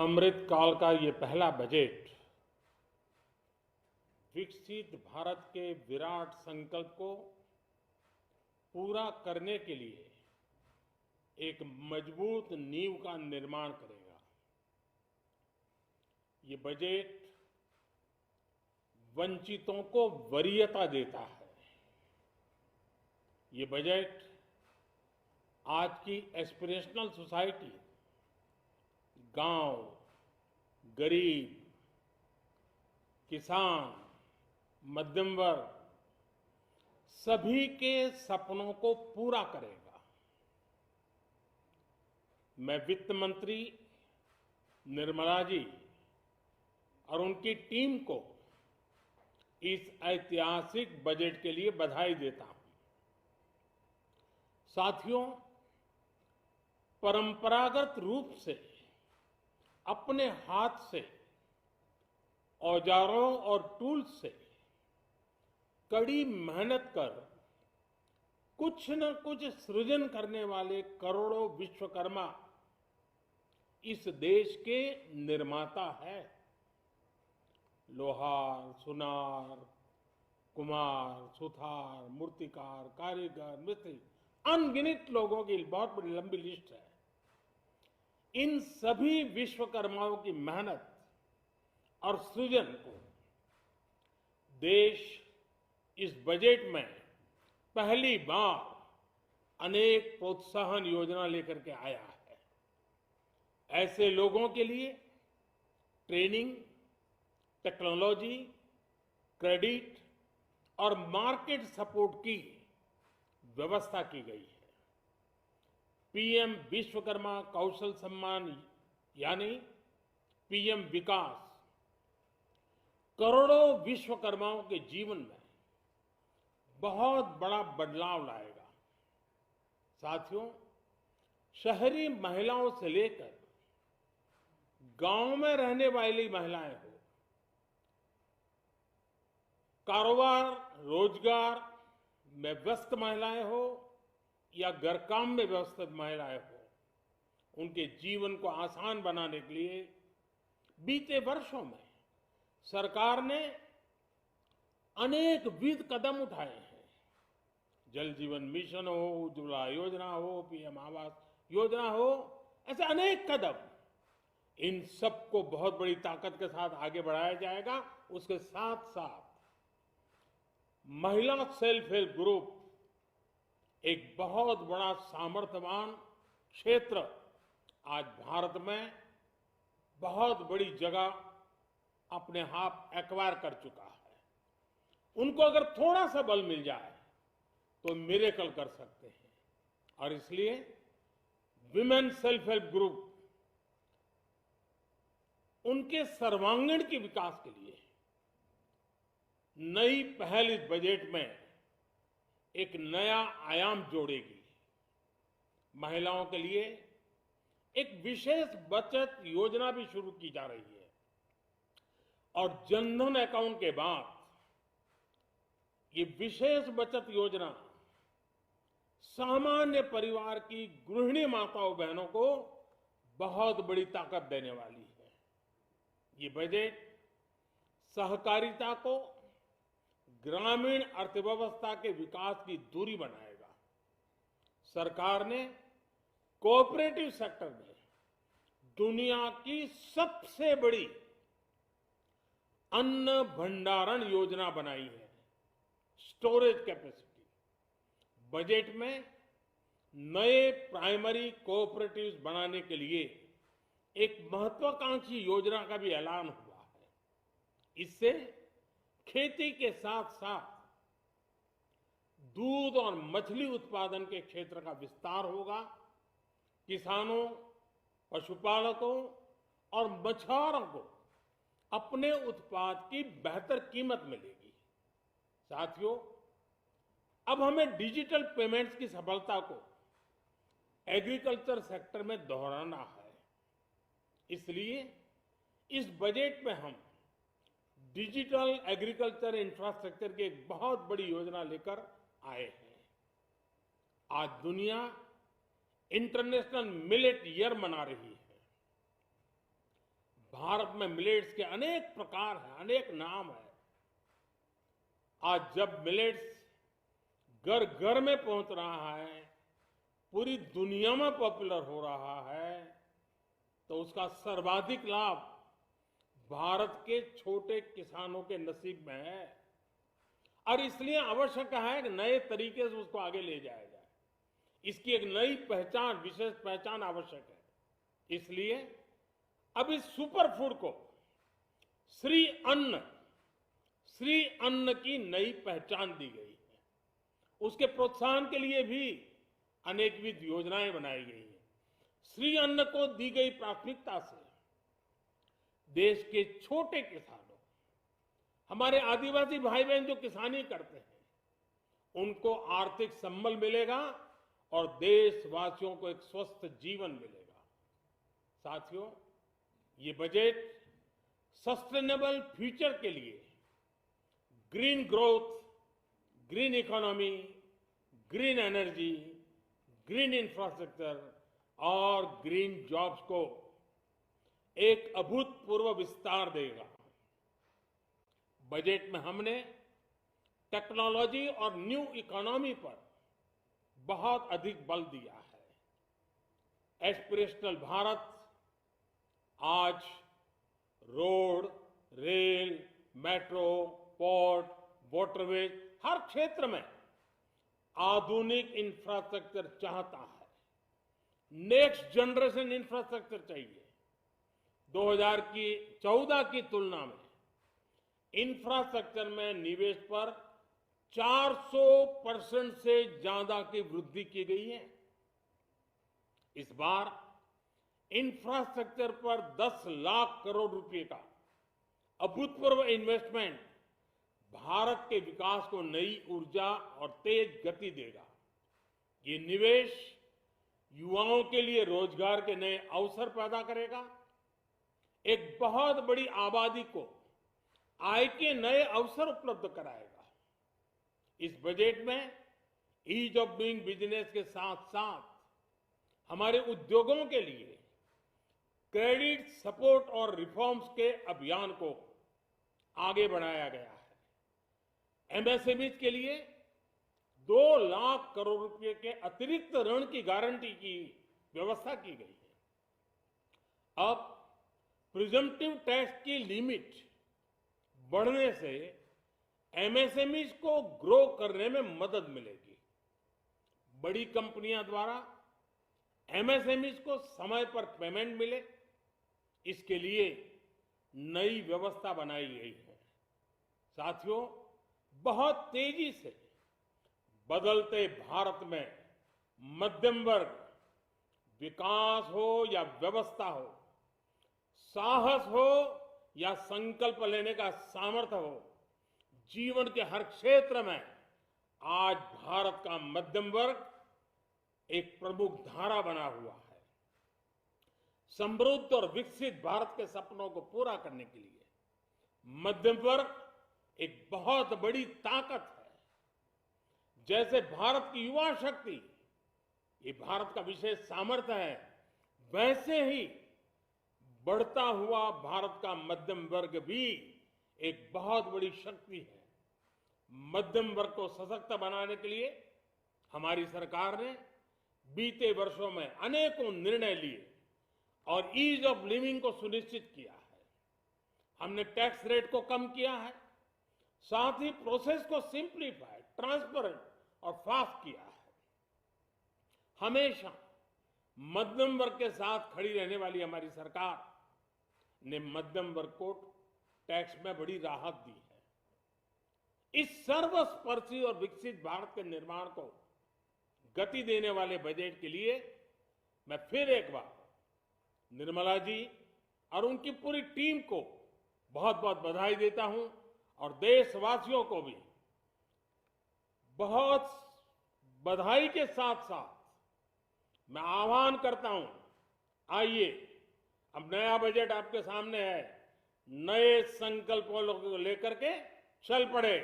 अमृत काल का ये पहला बजट विकसित भारत के विराट संकल्प को पूरा करने के लिए एक मजबूत नींव का निर्माण करेगा। ये बजट वंचितों को वरीयता देता है। ये बजट आज की एस्पिरेशनल सोसाइटी, गांव, गरीब, किसान, मध्यम वर्ग सभी के सपनों को पूरा करेगा। मैं वित्त मंत्री निर्मला जी और उनकी टीम को इस ऐतिहासिक बजट के लिए बधाई देता हूं। साथियों, परंपरागत रूप से अपने हाथ से औजारों और टूल्स से कड़ी मेहनत कर कुछ न कुछ सृजन करने वाले करोड़ों विश्वकर्मा इस देश के निर्माता हैं। लोहार, सुनार, कुम्हार, सुथार, मूर्तिकार, कारीगर, मिस्त्री, अनगिनत लोगों की बहुत बड़ी लंबी लिस्ट है। इन सभी विश्वकर्माओं की मेहनत और सृजन को देश इस बजट में पहली बार अनेक प्रोत्साहन योजना लेकर के आया है। ऐसे लोगों के लिए ट्रेनिंग, टेक्नोलॉजी, क्रेडिट और मार्केट सपोर्ट की व्यवस्था की गई है। पीएम विश्वकर्मा कौशल सम्मान यानी पीएम विकास करोड़ों विश्वकर्माओं के जीवन में बहुत बड़ा बदलाव लाएगा। साथियों, शहरी महिलाओं से लेकर गांव में रहने वाली महिलाएं हो, कारोबार रोजगार में व्यस्त महिलाएं हो या घर काम में व्यस्त महिलाएं हो, उनके जीवन को आसान बनाने के लिए बीते वर्षों में सरकार ने अनेकविध कदम उठाए हैं। जल जीवन मिशन हो, उज्ज्वला योजना हो, पीएम आवास योजना हो, ऐसे अनेक कदम, इन सबको बहुत बड़ी ताकत के साथ आगे बढ़ाया जाएगा। उसके साथ साथ महिला सेल्फ हेल्प ग्रुप एक बहुत बड़ा सामर्थ्यवान क्षेत्र आज भारत में बहुत बड़ी जगह अपने हाथ एक्वायर कर चुका है। उनको अगर थोड़ा सा बल मिल जाए तो मिरेकल कर सकते हैं। और इसलिए विमेन सेल्फ हेल्प ग्रुप उनके सर्वांगीण के विकास के लिए नई पहल इस बजट में एक नया आयाम जोड़ेगी। महिलाओं के लिए एक विशेष बचत योजना भी शुरू की जा रही है और जनधन अकाउंट के बाद ये विशेष बचत योजना सामान्य परिवार की गृहिणी माताओं बहनों को बहुत बड़ी ताकत देने वाली है। ये बजट सहकारिता को ग्रामीण अर्थव्यवस्था के विकास की धुरी बनाएगा। सरकार ने कोऑपरेटिव सेक्टर में दुनिया की सबसे बड़ी अन्न भंडारण योजना बनाई है, स्टोरेज कैपेसिटी। बजट में नए प्राइमरी कोऑपरेटिव्स बनाने के लिए एक महत्वाकांक्षी योजना का भी ऐलान हुआ है। इससे खेती के साथ साथ दूध और मछली उत्पादन के क्षेत्र का विस्तार होगा। किसानों, पशुपालकों और मछुआरों को अपने उत्पाद की बेहतर कीमत मिलेगी। साथियों, अब हमें डिजिटल पेमेंट्स की सफलता को एग्रीकल्चर सेक्टर में दोहराना है। इसलिए इस बजट में हम डिजिटल एग्रीकल्चर इंफ्रास्ट्रक्चर की एक बहुत बड़ी योजना लेकर आए हैं। आज दुनिया इंटरनेशनल मिलेट ईयर मना रही है। भारत में मिलेट्स के अनेक प्रकार हैं, अनेक नाम हैं। आज जब मिलेट्स घर घर में पहुंच रहा है, पूरी दुनिया में पॉपुलर हो रहा है, तो उसका सर्वाधिक लाभ भारत के छोटे किसानों के नसीब में है। और इसलिए आवश्यक है कि नए तरीके से उसको आगे ले जाया जाए। इसकी एक नई पहचान, विशेष पहचान आवश्यक है। इसलिए अब इस सुपर फूड को श्री अन्न की नई पहचान दी गई है। उसके प्रोत्साहन के लिए भी अनेकविध योजनाएं बनाई गई हैं। श्री अन्न को दी गई प्राथमिकता से देश के छोटे किसानों, हमारे आदिवासी भाई बहन जो किसानी करते हैं, उनको आर्थिक संबल मिलेगा और देशवासियों को एक स्वस्थ जीवन मिलेगा। साथियों, ये बजट सस्टेनेबल फ्यूचर के लिए green growth, green economy, green energy, green infrastructure और ग्रीन जॉब्स को एक अभूतपूर्व विस्तार देगा। बजट में हमने टेक्नोलॉजी और न्यू इकोनॉमी पर बहुत अधिक बल दिया है। एस्पिरेशनल भारत आज road, rail, metro, port, waterways, हर क्षेत्र में आधुनिक इंफ्रास्ट्रक्चर चाहता है। नेक्स्ट जनरेशन इंफ्रास्ट्रक्चर चाहिए। 2014 की तुलना में इंफ्रास्ट्रक्चर में निवेश पर 400% से ज्यादा की वृद्धि की गई है। इस बार इंफ्रास्ट्रक्चर पर 10 लाख करोड़ रुपए का अभूतपूर्व इन्वेस्टमेंट भारत के विकास को नई ऊर्जा और तेज गति देगा। ये निवेश युवाओं के लिए रोजगार के नए अवसर पैदा करेगा, एक बहुत बड़ी आबादी को आय के नए अवसर उपलब्ध कराएगा। इस बजट में ईज ऑफ डूइंग बिजनेस के साथ साथ हमारे उद्योगों के लिए क्रेडिट सपोर्ट और रिफॉर्म्स के अभियान को आगे बढ़ाया गया है। एमएसएमईज के लिए 2 लाख करोड़ रुपए के अतिरिक्त ऋण की गारंटी की व्यवस्था की गई है। अब प्रिजम्पटिव टैक्स की लिमिट बढ़ने से एमएसएमईज को ग्रो करने में मदद मिलेगी। बड़ी कंपनियां द्वारा एमएसएमईज को समय पर पेमेंट मिले, इसके लिए नई व्यवस्था बनाई गई है। साथियों, बहुत तेजी से बदलते भारत में मध्यम वर्ग, विकास हो या व्यवस्था हो, साहस हो या संकल्प लेने का सामर्थ्य हो, जीवन के हर क्षेत्र में आज भारत का मध्यम वर्ग एक प्रमुख धारा बना हुआ है। समृद्ध और विकसित भारत के सपनों को पूरा करने के लिए मध्यम वर्ग एक बहुत बड़ी ताकत है। जैसे भारत की युवा शक्ति ये भारत का विशेष सामर्थ्य है, वैसे ही बढ़ता हुआ भारत का मध्यम वर्ग भी एक बहुत बड़ी शक्ति है। मध्यम वर्ग को सशक्त बनाने के लिए हमारी सरकार ने बीते वर्षों में अनेकों निर्णय लिए और ईज ऑफ लिविंग को सुनिश्चित किया है। हमने टैक्स रेट को कम किया है, साथ ही प्रोसेस को सिंप्लीफाई, ट्रांसपेरेंट और फास्ट किया है। हमेशा मध्यम वर्ग के साथ खड़ी रहने वाली हमारी सरकार ने मध्यम वर्ग को टैक्स में बड़ी राहत दी है। इस सर्वस्पर्शी और विकसित भारत के निर्माण को गति देने वाले बजट के लिए मैं फिर एक बार निर्मला जी और उनकी पूरी टीम को बहुत बहुत बधाई देता हूं और देशवासियों को भी बहुत बधाई के साथ साथ मैं आह्वान करता हूं, आइए अब नया बजट आपके सामने है, नए संकल्पों को लेकर के चल पड़े।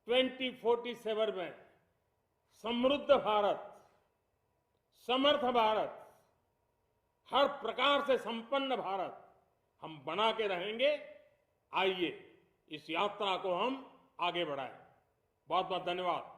2047 में समृद्ध भारत, समर्थ भारत, हर प्रकार से संपन्न भारत हम बना के रहेंगे। आइए इस यात्रा को हम आगे बढ़ाएं। बहुत बहुत धन्यवाद।